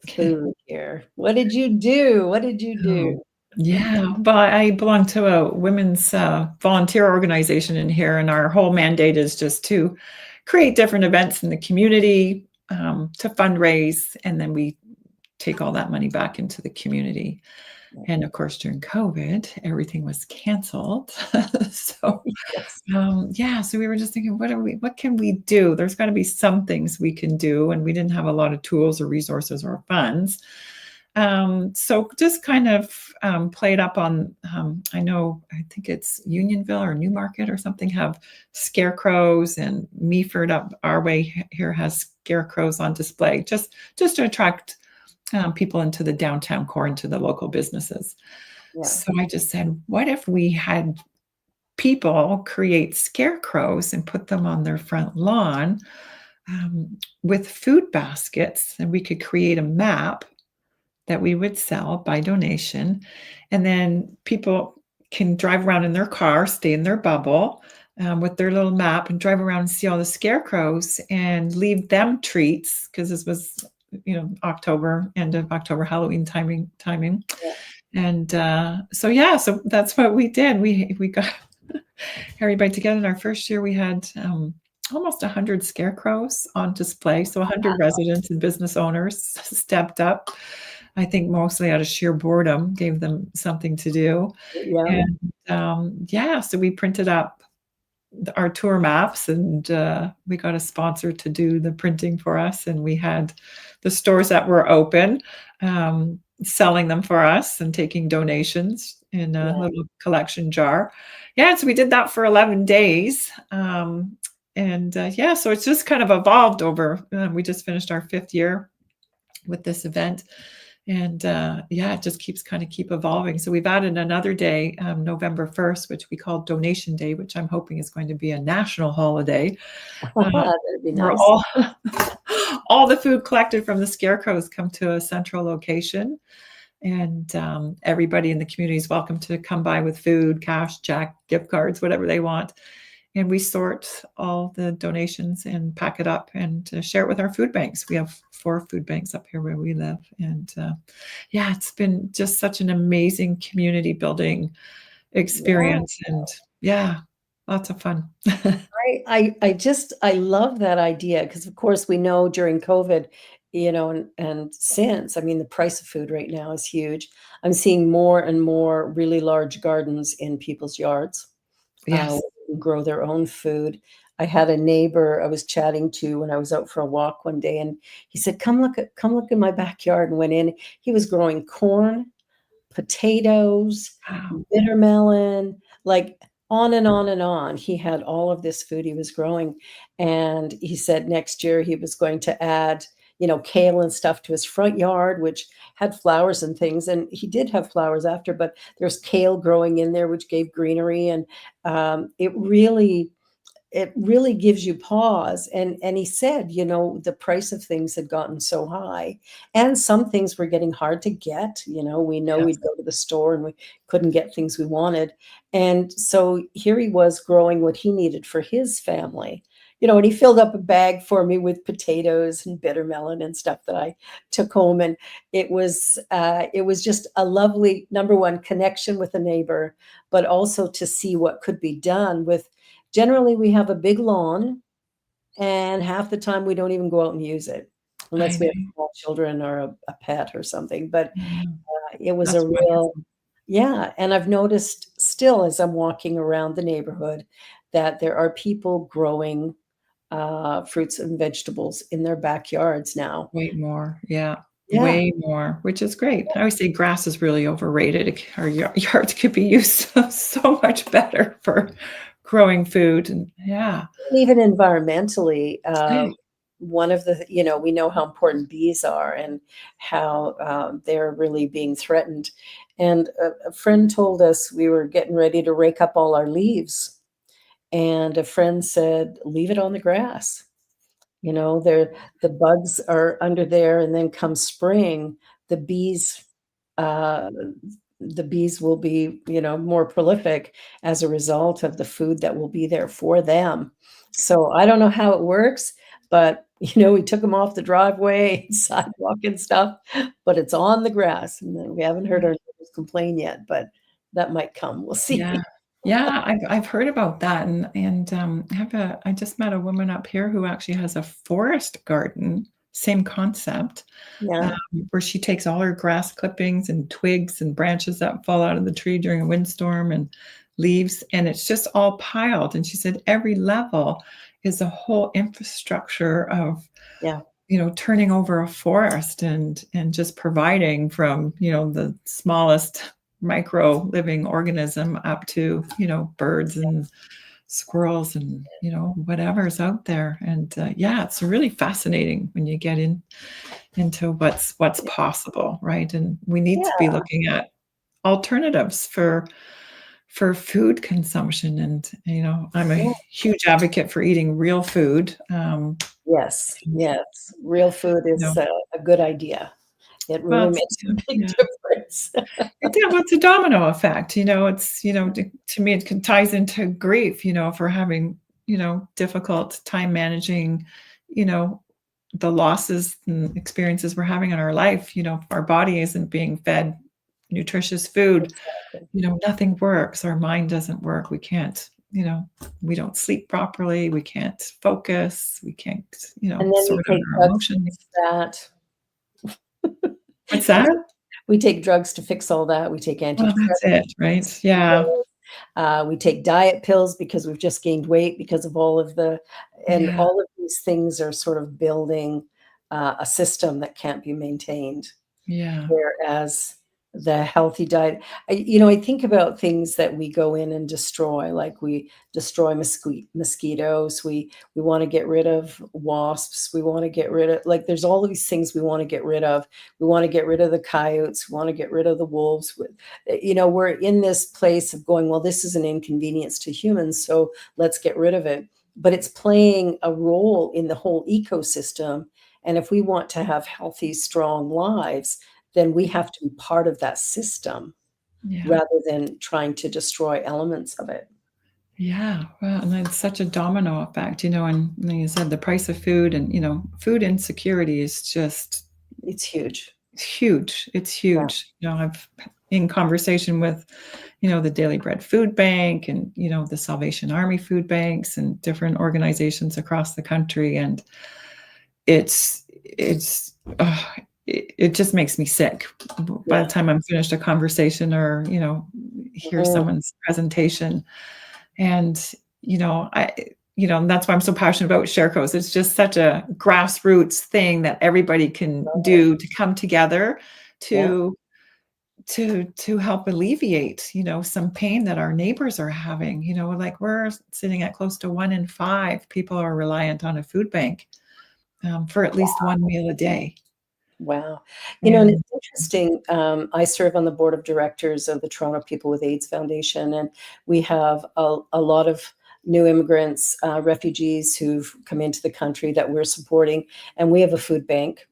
A: food here. What did you do? What did you do?
B: Yeah, but I belong to a women's volunteer organization in here, and our whole mandate is just to create different events in the community to fundraise, and then we take all that money back into the community. And of course, during COVID, everything was canceled. So, so we were just thinking, what can we do? There's got to be some things we can do, and we didn't have a lot of tools or resources or funds. So just kind of played up on, I think it's Unionville or Newmarket or something have scarecrows, and Meaford up our way here has scarecrows on display just to attract people into the downtown core, into the local businesses. Yeah. So I just said, what if we had people create scarecrows and put them on their front lawn with food baskets, and we could create a map that we would sell by donation. And then people can drive around in their car, stay in their bubble with their little map and drive around and see all the scarecrows and leave them treats, because this was, October, end of October, Halloween timing. Yeah. And so that's what we did. We got everybody together. In our first year, we had almost 100 scarecrows on display. So 100 residents and business owners stepped up. I think mostly out of sheer boredom, gave them something to do. Yeah. And so we printed up our tour maps, and we got a sponsor to do the printing for us. And we had the stores that were open selling them for us and taking donations in a little collection jar. Yeah, so we did that for 11 days. So it's just kind of evolved over. We just finished our 5th year with this event. And it just keep evolving. So we've added another day, November 1st, which we call Donation Day, which I'm hoping is going to be a national holiday.
A: That'd be nice.
B: All the food collected from the scarecrows come to a central location. And everybody in the community is welcome to come by with food, cash, check, gift cards, whatever they want. And we sort all the donations and pack it up and share it with our food banks. We have 4 food banks up here where we live. And it's been just such an amazing community building experience. Yeah. And lots of fun.
A: I love that idea, because of course we know during COVID, and since, I mean, the price of food right now is huge. I'm seeing more and more really large gardens in people's yards, where
B: Yes.
A: they can grow their own food. I had a neighbor I was chatting to when I was out for a walk one day, and he said, come look in my backyard," and went in. He was growing corn, potatoes,
B: Wow.
A: bitter melon, like on and on and on. He had all of this food he was growing. And he said next year he was going to add, kale and stuff to his front yard, which had flowers and things. And he did have flowers after, but there's kale growing in there, which gave greenery. And it really gives you pause. And he said, the price of things had gotten so high, and some things were getting hard to get. We know
B: Yes.
A: we'd go to the store and we couldn't get things we wanted. And so here he was growing what he needed for his family. And he filled up a bag for me with potatoes and bitter melon and stuff that I took home. And it was just a lovely, number one, connection with a neighbor, but also to see what could be done with. Generally, we have a big lawn, and half the time we don't even go out and use it,
B: I
A: unless we have
B: know.
A: small children or a pet or something. But
B: Yeah.
A: it was
B: That's
A: a real,
B: wonderful.
A: yeah. And I've noticed still as I'm walking around the neighborhood that there are people growing fruits and vegetables in their backyards now.
B: Way more. Yeah.
A: Yeah,
B: Way more, which is great. I always say grass is really overrated. Our yards could be used so much better for growing food. And yeah.
A: and even environmentally,
B: Hey.
A: one of the, we know how important bees are and how they're really being threatened. And a friend told us we were getting ready to rake up all our leaves, and a friend said, "Leave it on the grass." The bugs are under there, and then come spring, the bees, uh, the bees will be, more prolific as a result of the food that will be there for them. So I don't know how it works, but we took them off the driveway, sidewalk and stuff, but it's on the grass, and then we haven't heard our neighbors complain yet, but that might come. We'll
B: Yeah.
A: see.
B: Yeah, I've heard about that, and I just met a woman up here who actually has a forest garden, same concept, um,
A: Yeah,
B: where she takes all her grass clippings and twigs and branches that fall out of the tree during a windstorm and leaves, and it's just all piled, and she said every level is a whole infrastructure of,
A: yeah,
B: turning over a forest and just providing from, the smallest micro living organism up to, birds and squirrels and, whatever's out there. And yeah, it's really fascinating when you get into what's possible, right? And we need to be
A: yeah,
B: looking at alternatives for food consumption. And I'm a
A: yeah.
B: huge advocate for eating real food.
A: Yes, yes. Real food
B: You know,
A: is a good idea. It
B: well,
A: really makes a big
B: yeah.
A: difference.
B: Well, it's a domino effect, it's, to me, ties into grief, if we're having, difficult time managing, you know, the losses and experiences we're having in our life, if our body isn't being fed nutritious food,
A: Exactly.
B: nothing works. Our mind doesn't work. We can't, we don't sleep properly. We can't focus. We can't,
A: And then we
B: sort out
A: take
B: our
A: drugs to
B: emotions.
A: fix that.
B: What's
A: And
B: that?
A: we take drugs to fix all that. We take
B: Well, that's
A: antidepressants,
B: it, right? Yeah.
A: we take diet pills because we've just gained weight because of and
B: Yeah.
A: all of these things are sort of building, a system that can't be maintained.
B: Yeah.
A: Whereas the healthy diet, I think about things that we go in and destroy, like we destroy mosquitoes, we wanna get rid of wasps, we wanna get rid of, like, there's all of these things we wanna get rid of. We wanna get rid of the coyotes, we wanna get rid of the wolves, we're in this place of going, "Well, this is an inconvenience to humans, so let's get rid of it." But it's playing a role in the whole ecosystem, and if we want to have healthy, strong lives, then we have to be part of that system
B: Yeah.
A: rather than trying to destroy elements of it.
B: Yeah, well, and it's such a domino effect, and like you said, the price of food and, food insecurity is just
A: It's huge.
B: it's huge. It's
A: Yeah,
B: huge. I've in conversation with, the Daily Bread Food Bank and, the Salvation Army food banks and different organizations across the country. And it's, it's it just makes me sick by
A: Yeah.
B: the time I'm finished a conversation or, hear
A: Mhm.
B: someone's presentation. And, and that's why I'm so passionate about Sharecos. It's just such a grassroots thing that everybody can
A: Love it.
B: do to come together
A: Yeah.
B: to help alleviate, some pain that our neighbors are having. Like we're sitting at close to 1 in 5 people are reliant on a food bank for at least one meal a day.
A: Wow. And
B: And
A: it's interesting, I serve on the board of directors of the Toronto People with AIDS Foundation, and we have a lot of new immigrants, refugees who've come into the country that we're supporting, and we have a food bank.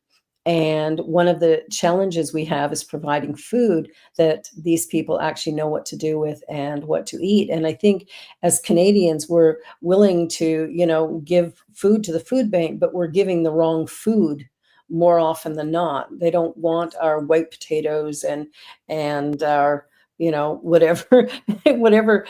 A: And one of the challenges we have is providing food that these people actually know what to do with and what to eat. And I think as Canadians, we're willing to, give food to the food bank, but we're giving the wrong food more often than not. They don't want our white potatoes and our, whatever whatever,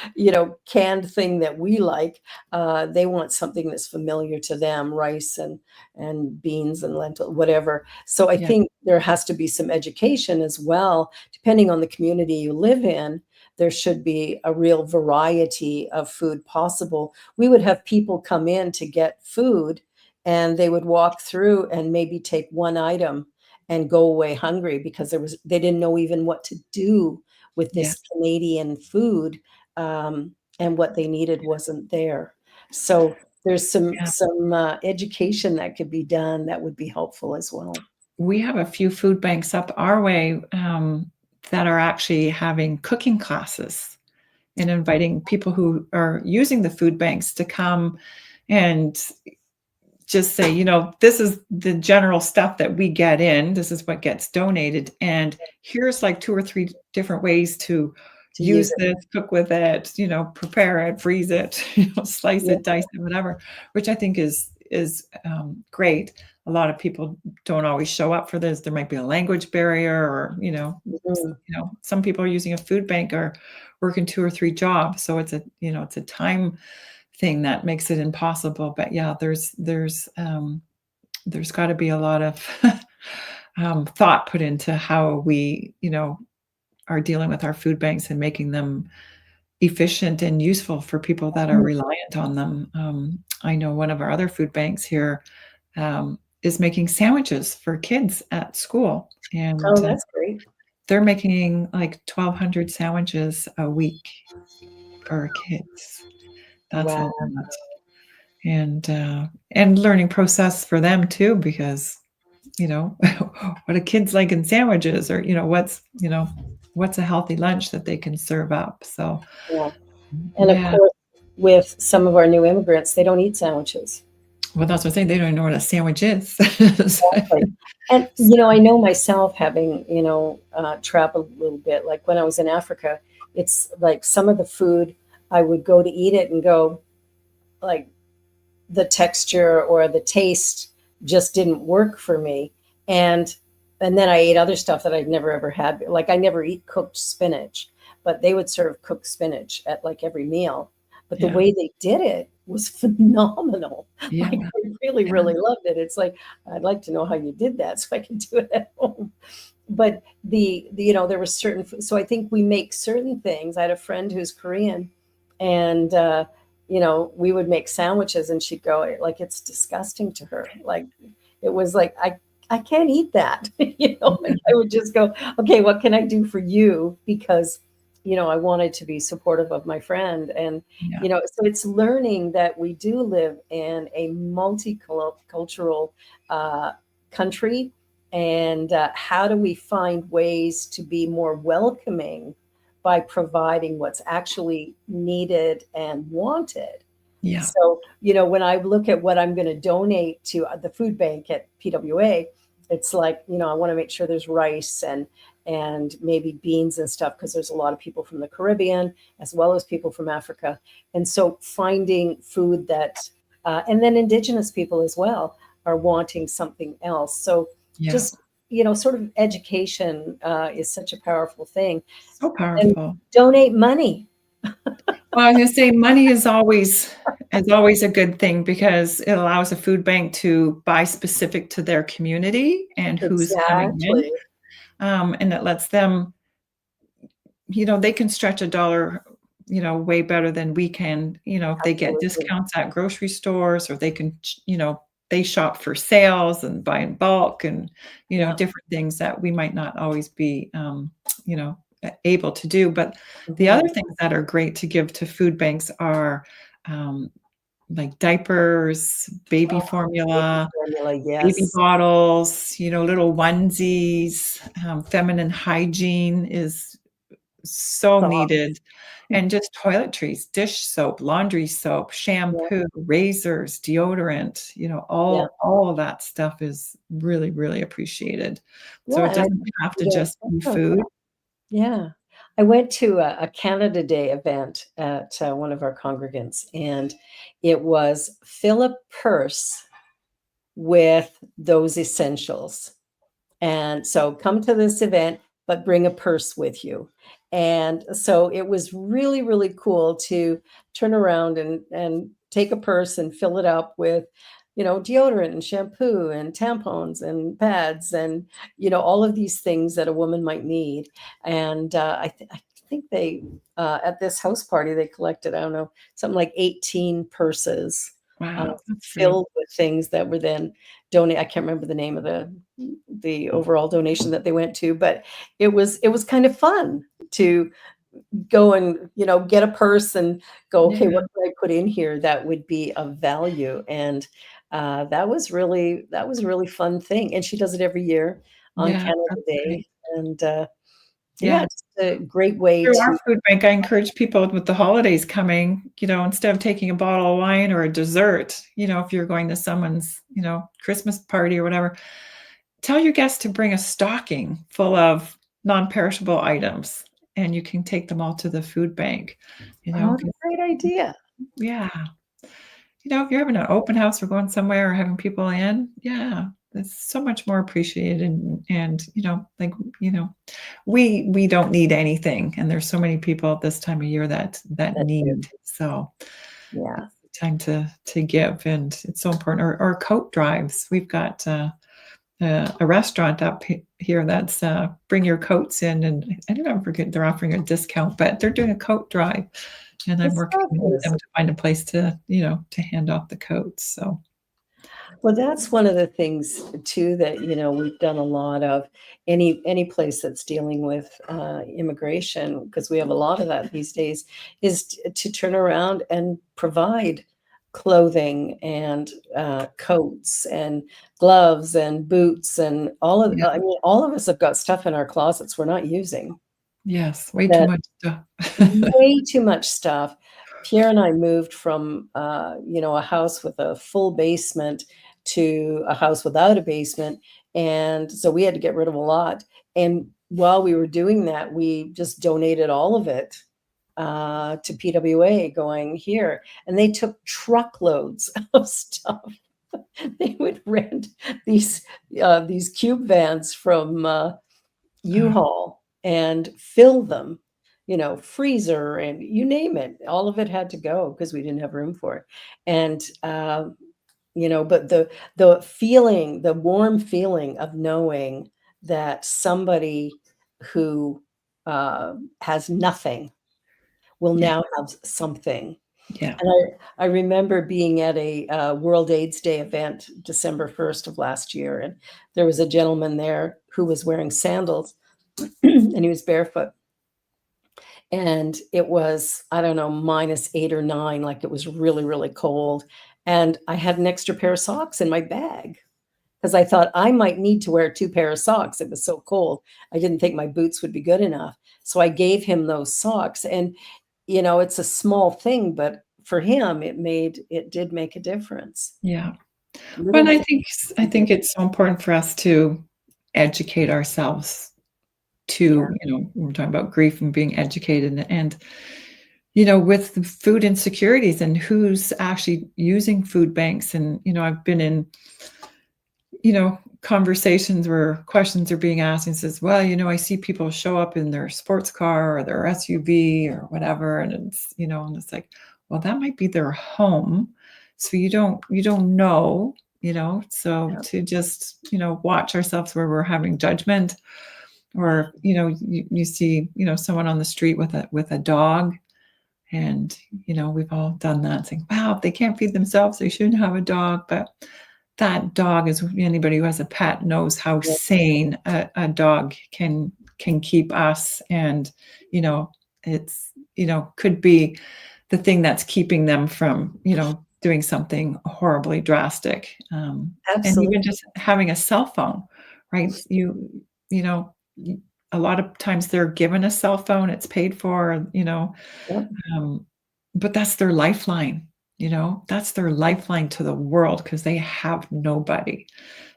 A: canned thing that we like. They want something that's familiar to them, rice and beans and lentil, whatever. So I
B: yeah,
A: think there has to be some education as well, depending on the community you live in. There should be a real variety of food possible. We would have people come in to get food, and they would walk through and maybe take one item and go away hungry because they didn't know even what to do with
B: yeah,
A: this Canadian food, and what they needed wasn't there. So there's some
B: yeah.
A: education that could be done that would be helpful as well.
B: We have a few food banks up our way that are actually having cooking classes and inviting people who are using the food banks to come and just say, this is the general stuff that we get in. This is what gets donated. And here's like 2 or 3 different ways to
A: To use
B: use
A: it.
B: this, cook with it, prepare it, freeze it, slice
A: Yeah.
B: it, dice it, whatever, which I think is great. A lot of people don't always show up for this. There might be a language barrier or,
A: Mhm.
B: some people are using a food bank or working 2 or 3 jobs. So it's a time thing that makes it impossible. But yeah, there's got to be a lot of thought put into how we, are dealing with our food banks and making them efficient and useful for people that are
A: Mhm.
B: reliant on them. I know one of our other food banks here is making sandwiches for kids at school, and
A: Oh, that's great.
B: they're making like 1,200 sandwiches a week for kids. That's a
A: Wow.
B: lot. And learning process for them too, because what do kids like in sandwiches, or what's a healthy lunch that they can serve up. So
A: Yeah. And of
B: yeah,
A: course, with some of our new immigrants, they don't eat sandwiches.
B: well, that's what I'm saying. They don't even know what a sandwich is.
A: Exactly. And, I know myself having, traveled a little bit, like when I was in Africa, it's like some of the food I would go to eat it and go, like, the texture or the taste just didn't work for me. And and then I ate other stuff that I'd never ever had. Like I never eat cooked spinach, but they would serve cooked spinach at like every meal. But the
B: Yeah,
A: way they did it was phenomenal.
B: yeah,
A: Like I really,
B: yeah,
A: really loved it. It's like I'd like to know how you did that so I can do it at home. But there were so I think we make certain things. I had a friend who's Korean, and we would make sandwiches and she'd go like it's disgusting to her. Like it was like I can't eat that. And I would just go, okay, what can I do for you? Because I wanted to be supportive of my friend. And
B: yeah,
A: so it's learning that we do live in a multicultural country, and how do we find ways to be more welcoming by providing what's actually needed and wanted.
B: yeah,
A: So, when I look at what I'm going to donate to the food bank at PWA, it's like, I want to make sure there's rice and maybe beans and stuff because there's a lot of people from the Caribbean as well as people from Africa. And so finding food that, and then indigenous people as well are wanting something else. So
B: yeah.
A: just, sort of education is such a powerful thing.
B: So
A: And
B: powerful.
A: donate money.
B: Well, I was gonna say money is always is always a good thing because it allows a food bank to buy specific to their community and who's coming in.
A: Exactly.
B: And it lets them, they can stretch a dollar, way better than we can, if they get
A: Absolutely.
B: discounts at grocery stores, or they can, they shop for sales and buy in bulk and,
A: Yeah.
B: different things that we might not always be, able to do. But the
A: Mhm.
B: other things that are great to give to food banks are um, like diapers, baby
A: Oh, baby
B: formula,
A: formula,
B: baby
A: yes.
B: bottles, little onesies. Feminine hygiene is so
A: Oh,
B: needed. And just toiletries, dish soap, laundry soap,
A: yeah,
B: shampoo, razors, deodorant,
A: yeah,
B: all of that stuff is really, really appreciated. So
A: yeah,
B: it
A: and I
B: doesn't have to
A: don't
B: just
A: think
B: be
A: of
B: food.
A: that. Yeah. I went to a Canada Day event at, one of our congregants, and it was fill a purse with those essentials. And so come to this event, but bring a purse with you. And so it was really, really cool to turn around and take a purse and fill it up with, deodorant and shampoo and tampons and pads and, all of these things that a woman might need. And I think they, at this house party, they collected, I don't know, something like 18 purses
B: Wow, that's great.
A: filled with things that were then donate. I can't remember the name of the overall donation that they went to, but it was kind of fun to go and, get a purse and go, "Okay,
B: Yeah,
A: what can I put in here that would be of value?" And, that was a really fun thing, and she does it every year on
B: yeah,
A: Canada
B: that's
A: Day,
B: great.
A: and, yeah,
B: Yeah.
A: just a great way
B: Through our
A: to.
B: food bank, I encourage people with the holidays coming, instead of taking a bottle of wine or a dessert, if you're going to someone's, Christmas party or whatever, tell your guests to bring a stocking full of non-perishable items, and you can take them all to the food bank,
A: Oh,
B: 'cause
A: great idea.
B: yeah. If you're having an open house or going somewhere or having people in, yeah, it's so much more appreciated and, like, we don't need anything, and there's so many people at this time of year that
A: That do.
B: need. So
A: Yeah.
B: it's the time to give, and it's so important. Or coat drives. We've got a restaurant up here that's bring your coats in, and I don't know, forget they're offering a discount, but they're doing a coat drive, and I'm
A: That's
B: working with
A: fabulous.
B: them to find a place to hand off the coats. So
A: Well, that's one of the things too that, we've done a lot of. Any place that's dealing with immigration, because we have a lot of that these days, is to turn around and provide clothing and coats and gloves and boots and all of.
B: yeah,
A: I mean, all of us have got stuff in our closets we're not using.
B: yes, way too
A: That
B: much stuff.
A: way too much stuff. Pierre and I moved from, a house with a full basement to a house without a basement, and so we had to get rid of a lot. And while we were doing that, we just donated all of it to PWA, going here, and they took truckloads of stuff. They would rent these these cube vans from
B: Uh,
A: U-Haul and fill them, freezer and you name it. All of it had to go because we didn't have room for it. And, but the feeling, the warm feeling of knowing that somebody who, has nothing will
B: yeah,
A: now have something.
B: yeah,
A: And I remember being at a, World AIDS Day event December 1st of last year, and there was a gentleman there who was wearing sandals, and he was barefoot, and it was, I don't know, -8 or 9, like, it was really, really cold, and I had an extra pair of socks in my bag because I thought I might need to wear 2 pair of socks, it was so cold. I didn't think my boots would be good enough, so I gave him those socks, and, it's a small thing, but for him, it did make a difference.
B: yeah.
A: Little
B: Well,
A: things
B: I
A: we do.
B: think it's so important for us to educate ourselves
A: Yeah,
B: to, we're talking about grief and being educated and with the food insecurities and who's actually using food banks. And, I've been in, conversations where questions are being asked and says, well, I see people show up in their sports car or their SUV or whatever. And it's like, well, that might be their home. So you don't know, so
A: Yeah.
B: to just, watch ourselves where we're having judgment, or, you see, someone on the street with a dog, and, we've all done that, saying, wow, if they can't feed themselves, they shouldn't have a dog. But that dog, is anybody who has a pet knows how
A: Yeah.
B: sane a dog can keep us. And, it's, could be the thing that's keeping them from, doing something horribly drastic. And
A: Absolutely.
B: even just having a cell phone, right? You know, a lot of times they're given a cell phone, it's paid for,
A: Yep.
B: um, but that's their lifeline, that's their lifeline to the world, because they have nobody.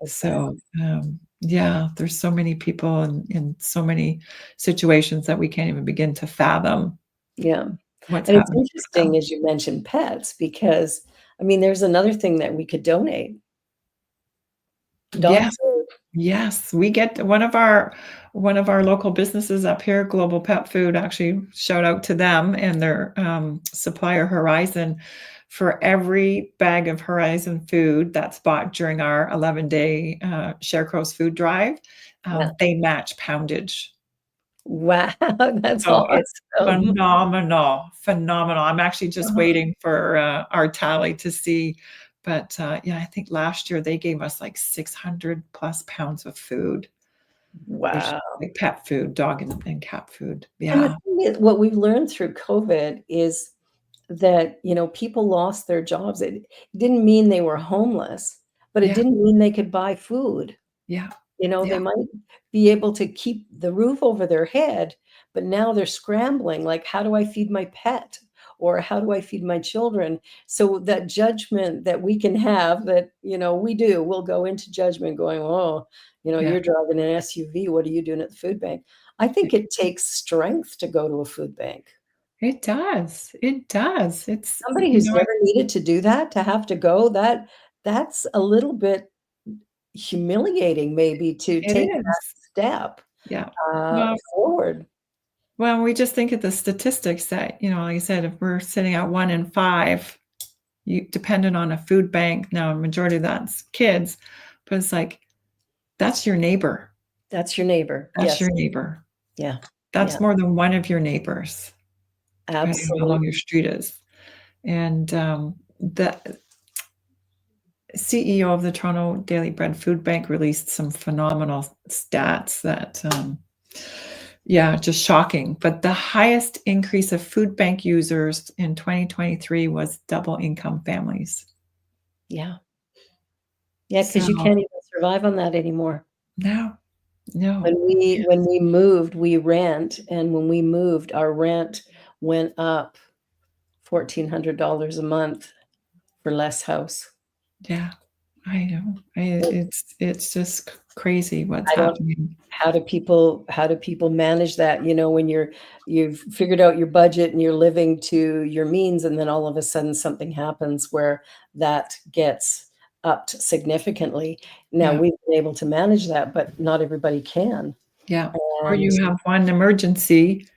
A: Exactly.
B: So, yeah, there's so many people in so many situations that we can't even begin to fathom
A: Yeah.
B: what's
A: And it's
B: happening to
A: interesting
B: them.
A: as you mentioned pets because, I mean, there's another thing that we could donate, dog
B: Yes,
A: food.
B: yes, we get one of our local businesses up here, Global Pet Food, actually, shout out to them and their supplier Horizon. For every bag of Horizon food that's bought during our 11-day Sharecrows food drive,
A: Yeah.
B: they match poundage.
A: Wow, that's
B: So it's
A: awesome.
B: phenomenal, phenomenal. I'm actually just
A: Uh-huh.
B: waiting for our tally to see, but yeah, I think last year they gave us like 600 plus pounds of food, which,
A: Wow.
B: like, pet food, dog and cat food.
A: And the
B: Yeah,
A: thing is, what we've learned through COVID is that, people lost their jobs. It didn't mean they were homeless, but it
B: yeah,
A: didn't mean they could buy food.
B: yeah,
A: They
B: yeah,
A: might be able to keep the roof over their head, but now they're scrambling, like, "How do I feed my pet?" Or, "How do I feed my children?" So that judgment that we can have that, we do, we'll go into judgment going, "Oh,
B: yeah.
A: you're driving an SUV, what are you doing at the food bank?" I think it takes strength to go to a food bank.
B: It does. It does. It's,
A: Somebody who's never needed to do that, to have to go, that's a little bit humiliating maybe to
B: it
A: take that
B: is.
A: step,
B: Yeah. Well,
A: forward.
B: we just think of the statistics that, like I said, if we're sitting at 1 in 5, you dependent on a food bank. Now, a majority of that's kids, but it's like, that's your neighbor.
A: That's your neighbor.
B: That's
A: Yes.
B: your neighbor.
A: Yeah.
B: That's
A: Yeah.
B: more than one of your neighbors, depending on how long
A: Absolutely.
B: your street is. And the CEO of the Toronto Daily Bread Food Bank released some phenomenal stats that, yeah, just shocking. But the highest increase of food bank users in 2023 was double income families.
A: Yeah. Yeah,
B: So
A: because you can't even survive on that anymore.
B: no, no.
A: When we moved, we rent, and when we moved, our rent went up $1,400 a month for less house.
B: Yeah, I know. It's just crazy what's
A: I don't
B: happening.
A: how do people manage that, when you've figured out your budget and you're living to your means, and then all of a sudden something happens where that gets upped significantly. Now
B: Yeah,
A: we've been able to manage that, but not everybody can.
B: yeah. Or
A: And
B: you have one emergency,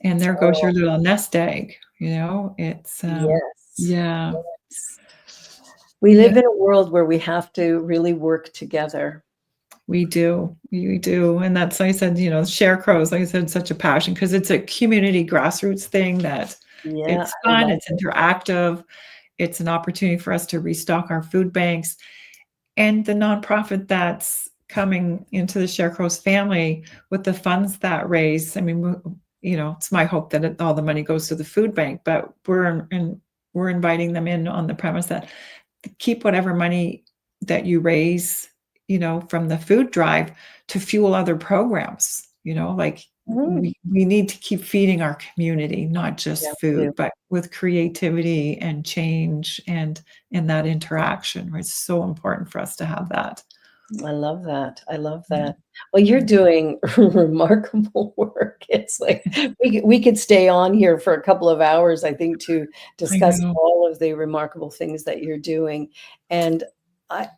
B: and there goes
A: oh,
B: your little nest egg. It's
A: yes,
B: yeah,
A: yes. We
B: yeah.
A: live in a world where we have to really work together.
B: We do, we do, and that's why I said, Sharecrows. Like I said, such a passion, because it's a community grassroots thing that
A: Yeah,
B: it's
A: I
B: fun,
A: love
B: it's interactive, it's an opportunity for us to restock our food banks. And the nonprofit that's coming into the Sharecrows family with the funds that raise, I mean, it's my hope that all the money goes to the food bank, but we're inviting them in on the premise that keep whatever money that you raise, from the food drive to fuel other programs, like,
A: it.
B: we need to keep feeding our community, not
A: Yeah,
B: just
A: we do.
B: food, but with creativity and change and that interaction, right? It's so important for us to have that.
A: I love that. I love
B: Yeah.
A: that. Well, you're doing remarkable work. It's like we could stay on here for a couple of hours, I think, to
B: I
A: discuss
B: know.
A: all of the remarkable things that you're doing. And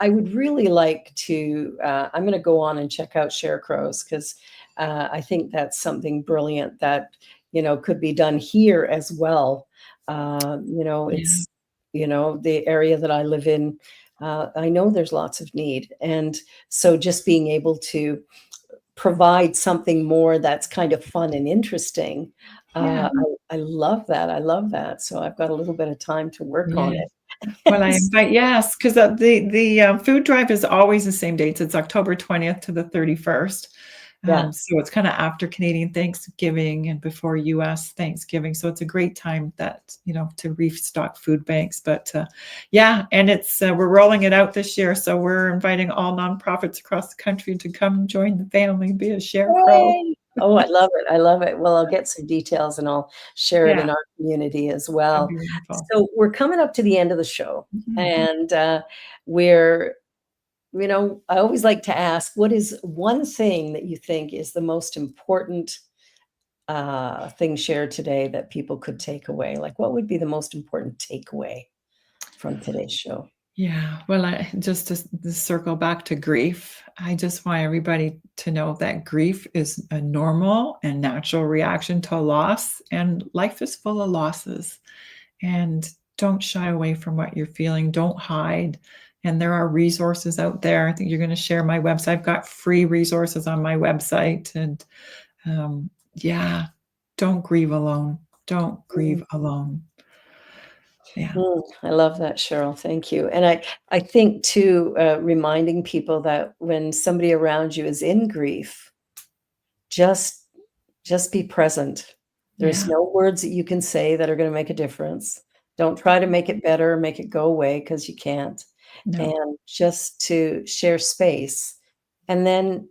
A: I would really like to, I'm going to go on and check out Sharecrows because I think that's something brilliant that, could be done here as well.
B: Yeah.
A: It's, the area that I live in, I know there's lots of need. And so just being able to provide something more that's kind of fun and interesting.
B: Yeah.
A: I love that. I love that. So I've got a little bit of time to work on
B: Yeah.
A: it.
B: Well, I invite, yes, because the food drive is always the same dates. It's October 20th to the 31st.
A: Yeah.
B: So it's kind of after Canadian Thanksgiving and before US Thanksgiving. So it's a great time to restock food banks. But yeah, and it's we're rolling it out this year. So we're inviting all nonprofits across the country to come join the family, be a sharecrow.
A: Yay! Oh, I love it. I love it. Well, I'll get some details and I'll share it
B: Yeah,
A: in our community as
B: that'd
A: well.
B: be wonderful.
A: So we're coming up to the end of the show,
B: Mhm.
A: and we're, I always like to ask, what is one thing that you think is the most important thing shared today that people could take away? Like, what would be the most important takeaway from today's show?
B: Yeah, well, I just to circle back to grief, I just want everybody to know that grief is a normal and natural reaction to loss, and life is full of losses. And don't shy away from what you're feeling. Don't hide. And there are resources out there. I think you're going to share my website. I've got free resources on my website. And yeah, don't grieve alone. Don't grieve alone. Yeah.
A: I love that, Cheryl. Thank you. And I think too, reminding people that when somebody around you is in grief, just be present. There's
B: Yeah.
A: no words that you can say that are going to make a difference. Don't try to make it better, make it go away, because you can't.
B: No,
A: And just to share space, and then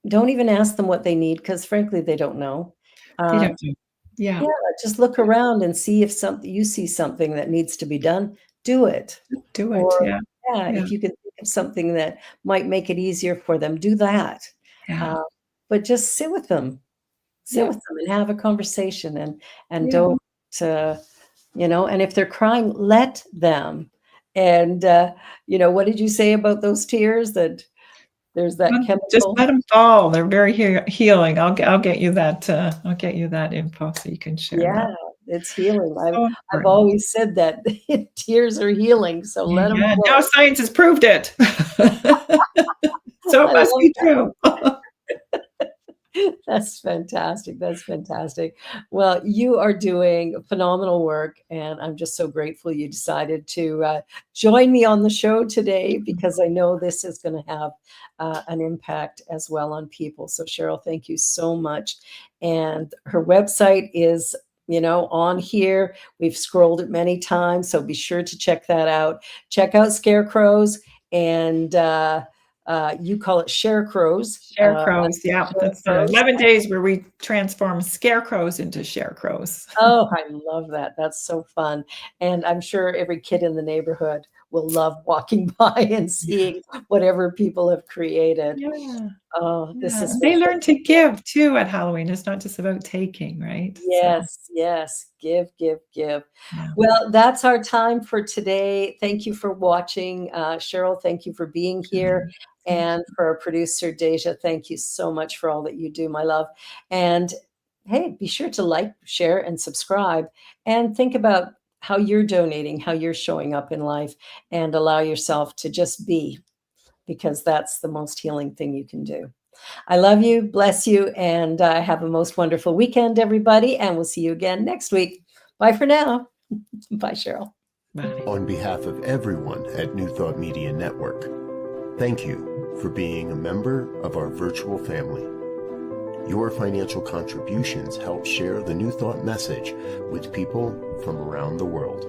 A: don't even ask them what they need, because frankly, they don't know.
B: they
A: Um,
B: don't do. Yeah.
A: yeah, just look around and see if you see something that needs to be done, do it.
B: Do it.
A: Or
B: Yeah.
A: yeah,
B: Yeah.
A: if you can think of something that might make it easier for them, do that.
B: Yeah.
A: Uh, but just sit with them. Sit
B: Yeah.
A: with them and have a conversation, and
B: Yeah.
A: don't, uh, and if they're crying, let them. And, what did you say about those tears? That there's that
B: Just
A: chemical.
B: let them fall. They're very healing. I'll get you that, I'll get you that info so you can share
A: Yeah,
B: that.
A: it's healing. I've
B: So
A: I've
B: important.
A: always said that tears are healing, so let them
B: Yeah, now
A: flow.
B: science has proved it. So it
A: I
B: must
A: love
B: be true.
A: That's fantastic. That's fantastic. Well, you are doing phenomenal work, and I'm just so grateful you decided to join me on the show today, because I know this is going to have an impact as well on people. So, Cheryl, thank you so much. And her website is, on here. We've scrolled it many times, so be sure to check that out. Check out Scarecrows, and you call it Sharecrows.
B: Scarecrows, yeah, that's
A: Scarecrows.
B: 11 days where we transform scarecrows into sharecrows.
A: Oh, I love that. That's so fun. And I'm sure every kid in the neighborhood will love walking by and
B: Yeah,
A: seeing whatever people have created.
B: yeah,
A: Oh, this
B: yeah.
A: has been
B: They learn to
A: fantastic.
B: give too at Halloween. It's not just about taking, right? So,
A: Yes, yes. Give, give, give.
B: yeah.
A: Well, that's our time for today. Thank you for watching. Cheryl, thank you for being here.
B: Thank
A: And for our producer, Deja, thank you so much for all that you do, my love. And hey, be sure to like, share, and subscribe. And think about how you're donating, how you're showing up in life, and allow yourself to just be, because that's the most healing thing you can do. I love you, bless you, and have a most wonderful weekend, everybody. And we'll see you again next week. Bye for now. Bye, Cheryl.
B: you. Bye.
C: On behalf of everyone at New Thought Media Network, thank you for being a member of our virtual family. Your financial contributions help share the New Thought message with people from around the world.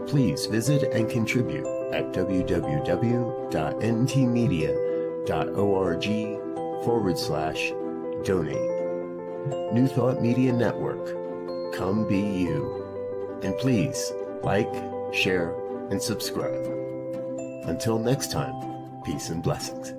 C: Please visit and contribute at www.ntmedia.org/donate. New Thought Media Network, come be you. And please like, share, and subscribe. Until next time, peace and blessings.